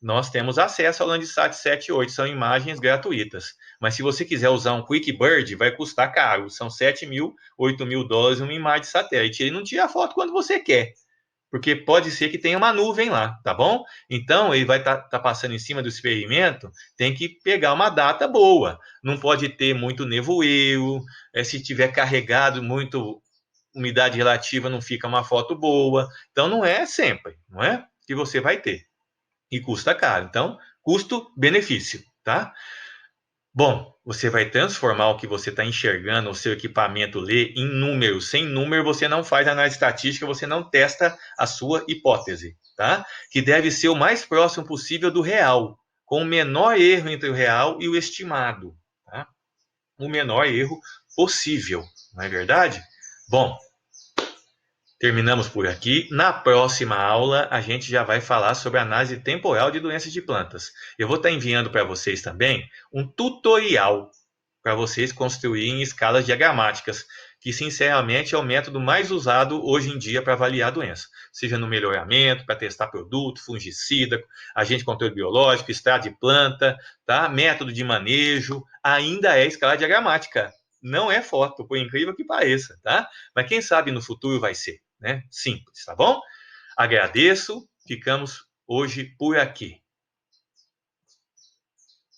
nós temos acesso ao Landsat 7 e 8, são imagens gratuitas. Mas se você quiser usar um QuickBird, vai custar caro. São 7 mil, 8 mil dólares uma imagem de satélite. Ele não tira a foto quando você quer, porque pode ser que tenha uma nuvem lá, tá bom? Então, ele vai estar passando em cima do experimento, tem que pegar uma data boa. Não pode ter muito nevoeiro, se tiver carregado muito umidade relativa, não fica uma foto boa. Então, não é sempre, não é? Que você vai ter. E custa caro. Então, custo-benefício, tá? Bom, você vai transformar o que você está enxergando, o seu equipamento lê, em números. Sem número, você não faz análise estatística, você não testa a sua hipótese, tá? Que deve ser o mais próximo possível do real, com o menor erro entre o real e o estimado, tá? O menor erro possível, não é verdade? Bom, terminamos por aqui. Na próxima aula, a gente já vai falar sobre análise temporal de doenças de plantas. Eu vou estar enviando para vocês também um tutorial para vocês construírem escalas diagramáticas, que sinceramente é o método mais usado hoje em dia para avaliar a doença, seja no melhoramento, para testar produto, fungicida, agente de controle biológico, estado de planta, tá? Método de manejo, ainda é escala diagramática. Não é foto, por incrível que pareça, tá? Mas quem sabe no futuro vai ser, né? Simples, tá bom? Agradeço, ficamos hoje por aqui.